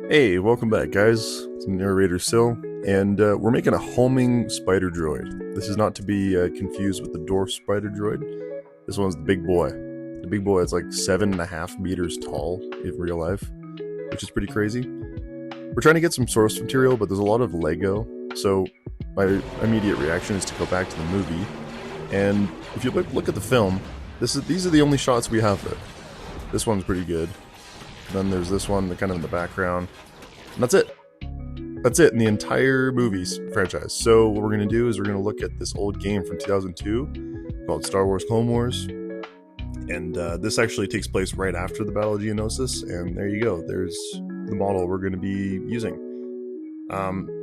Hey, welcome back, guys. It's narrator Sil, and we're making a homing spider droid. This is not to be confused with the dwarf spider droid. This one's the big boy. The big boy is like 7.5 meters tall in real life, which is pretty crazy. We're trying to get some source material, but there's a lot of Lego, so my immediate reaction is to go back to the movie. And if you look at the film, these are the only shots we have of it. This one's pretty good. Then there's this one, kind of in the background. And that's it. That's it in the entire movies franchise. So what we're going to do is we're going to look at this old game from 2002 called Star Wars Clone Wars. And this actually takes place right after the Battle of Geonosis. And there you go. There's the model we're going to be using.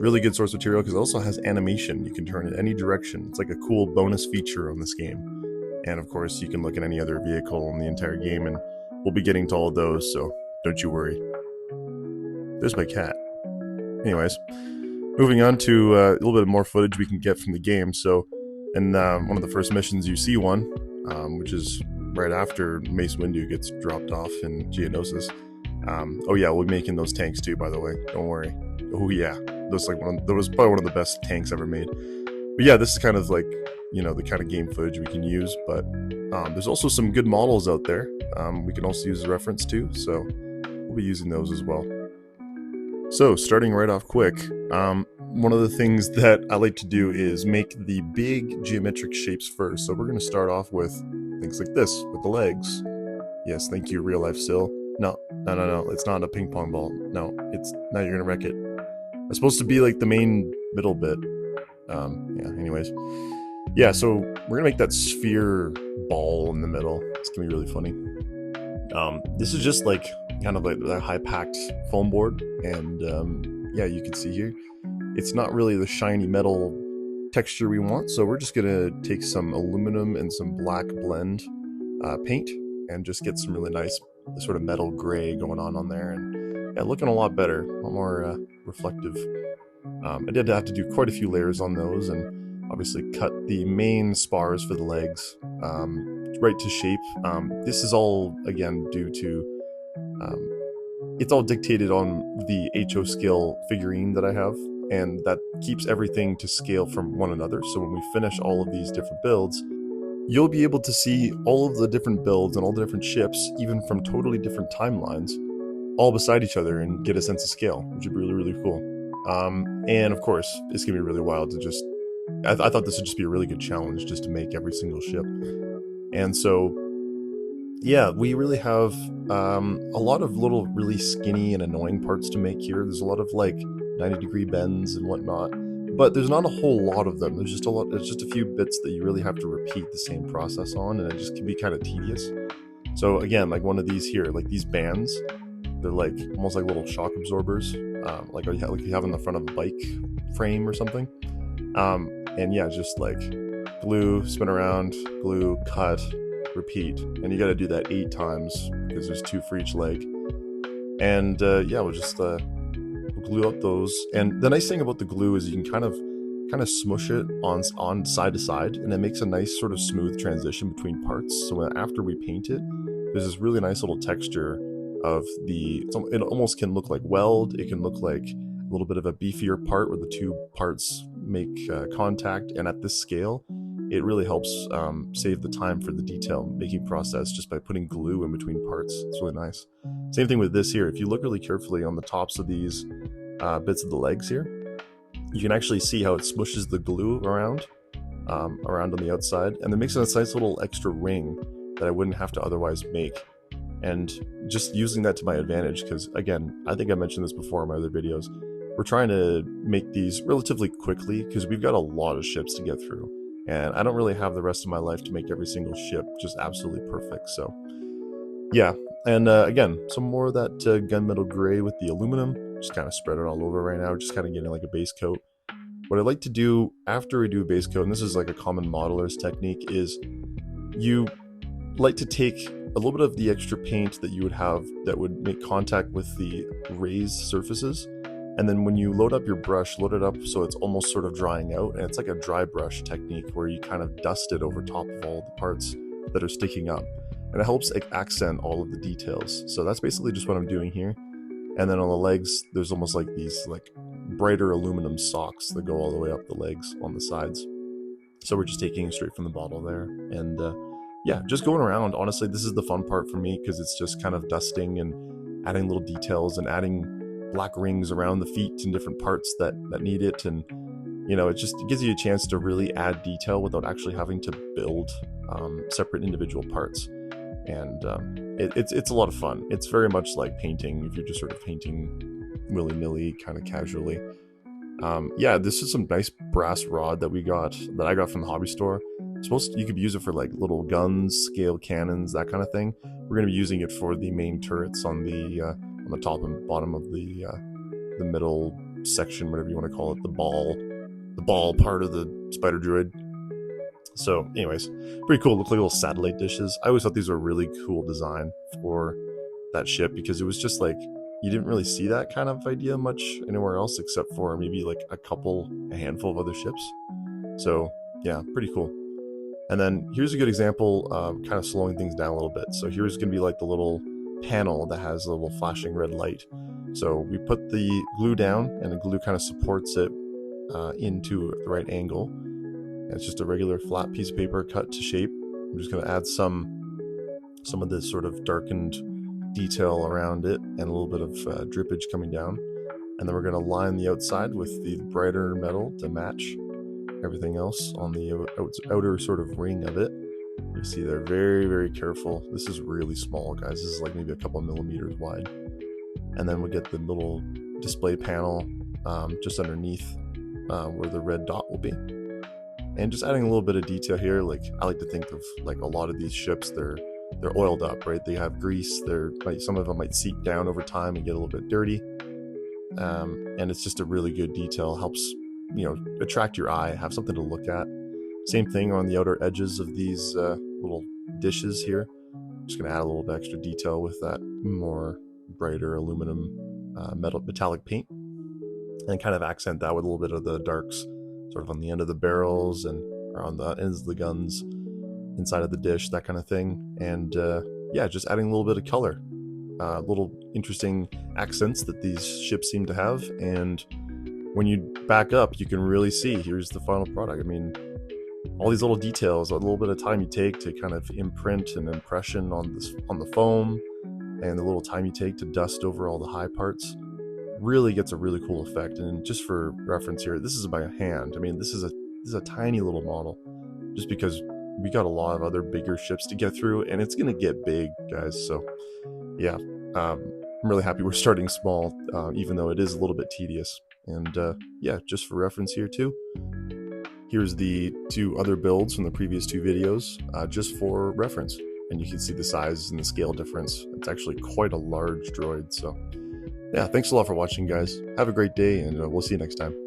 Really good source material because it also has animation. You can turn it any direction. It's like a cool bonus feature on this game. And of course, you can look at any other vehicle in the entire game, and we'll be getting to all of those, so don't you worry. There's my cat. Anyways, moving on to a little bit more footage we can get from the game. So, in one of the first missions, you see one, which is right after Mace Windu gets dropped off in Geonosis. Oh yeah, we'll be making those tanks too, by the way. Don't worry. Oh yeah, that was probably one of the best tanks ever made. But yeah, this is kind of like, the kind of game footage we can use. But there's also some good models out there. We can also use as a reference too. So we'll be using those as well. So starting right off quick, one of the things that I like to do is make the big geometric shapes first. So we're going to start off with things like this, with the legs. Yes, thank you, real life Sil. No, it's not a ping pong ball. No, now you're going to wreck it. It's supposed to be like the main middle bit. Anyways. Yeah, so we're going to make that sphere ball in the middle. It's going to be really funny. This is just like kind of like a high-packed foam board, and yeah, you can see here, it's not really the shiny metal texture we want, so we're just going to take some aluminum and some black blend paint and just get some really nice sort of metal gray going on there, and yeah, looking a lot better, a lot more reflective. I did have to do quite a few layers on those, and obviously cut the main spars for the legs right to shape. This is all, again, due to it's all dictated on the HO scale figurine that I have, and that keeps everything to scale from one another. So when we finish all of these different builds, you'll be able to see all of the different builds and all the different ships, even from totally different timelines, all beside each other, and get a sense of scale, which would be really, really cool. And of course, it's gonna be really wild to just I thought this would just be a really good challenge, just to make every single ship. And so yeah, we really have a lot of little really skinny and annoying parts to make here. There's a lot of like 90-degree bends and whatnot, but there's not a whole lot of them. There's just a few bits that you really have to repeat the same process on, and it just can be kind of tedious. So again, like one of these here, like these bands, they're like almost like little shock absorbers, like you have in the front of a bike frame or something. And yeah, just like glue, spin around, glue, cut, repeat, and you got to do that 8 times because there's 2 for each leg. And yeah, we'll just glue up those. And the nice thing about the glue is you can kind of smush it on side to side, and it makes a nice sort of smooth transition between parts. So after we paint it, there's this really nice little texture of it almost can look like weld. It can look like a little bit of a beefier part where the 2 parts make contact, and at this scale it really helps save the time for the detail making process just by putting glue in between parts. It's really nice. Same thing with this here. If you look really carefully on the tops of these bits of the legs here, you can actually see how it smushes the glue around on the outside, and it makes a nice little extra ring that I wouldn't have to otherwise make. And just using that to my advantage, because again, I think I mentioned this before in my other videos, we're trying to make these relatively quickly because we've got a lot of ships to get through, and I don't really have the rest of my life to make every single ship just absolutely perfect. So yeah, and again, some more of that gunmetal gray with the aluminum, just kind of spread it all over right now, just kind of getting like a base coat. What I like to do after we do a base coat, and this is like a common modeler's technique, is you like to take a little bit of the extra paint that you would have that would make contact with the raised surfaces, and then when you load up your brush, load it up so it's almost sort of drying out, and it's like a dry brush technique where you kind of dust it over top of all the parts that are sticking up, and it helps accent all of the details. So that's basically just what I'm doing here. And then on the legs, there's almost like these like brighter aluminum socks that go all the way up the legs on the sides. So we're just taking it straight from the bottle there. And yeah, just going around. Honestly, this is the fun part for me because it's just kind of dusting and adding little details and adding black rings around the feet and different parts that need it. And you know, it gives you a chance to really add detail without actually having to build separate individual parts. And it's a lot of fun. It's very much like painting if you're just sort of painting willy-nilly, kind of casually. Yeah, this is some nice brass rod that I got from the hobby store. You could use it for like little guns, scale cannons, that kind of thing. We're going to be using it for the main turrets on the top and bottom of the middle section, whatever you want to call it, the ball part of the spider droid. So anyways, pretty cool. Look like little satellite dishes. I always thought these were a really cool design for that ship because it was just like, you didn't really see that kind of idea much anywhere else except for maybe like a handful of other ships. So yeah, pretty cool. And then here's a good example of kind of slowing things down a little bit. So here's going to be like the little panel that has a little flashing red light. So we put the glue down and the glue kind of supports it into the right angle. And it's just a regular flat piece of paper cut to shape. I'm just going to add some of this sort of darkened detail around it and a little bit of drippage coming down. And then we're going to line the outside with the brighter metal to match everything else on the outer sort of ring of it. You see they're very, very careful. This is really small, guys. This is like maybe a couple millimeters wide. And then we'll get the little display panel just underneath where the red dot will be. And just adding a little bit of detail here. Like I like to think of like a lot of these ships, they're oiled up, right? They have grease. Some of them might seep down over time and get a little bit dirty. And it's just a really good detail. Helps, you know, attract your eye, have something to look at. Same thing on the outer edges of these little dishes here. Just gonna add a little bit extra detail with that more brighter aluminum metallic paint, and kind of accent that with a little bit of the darks sort of on the end of the barrels and around the ends of the guns, inside of the dish, that kind of thing. And yeah, just adding a little bit of color, little interesting accents that these ships seem to have. And when you back up, you can really see, here's the final product. I mean, all these little details, a little bit of time you take to kind of imprint an impression on the foam, and the little time you take to dust over all the high parts, really gets a really cool effect. And just for reference here, this is by hand. I mean, this is a tiny little model, just because we got a lot of other bigger ships to get through, and it's gonna get big, guys. So yeah, I'm really happy we're starting small, even though it is a little bit tedious. And yeah, just for reference here too, here's the two other builds from the previous two videos, just for reference. And you can see the size and the scale difference. It's actually quite a large droid. So yeah, thanks a lot for watching, guys. Have a great day, and we'll see you next time.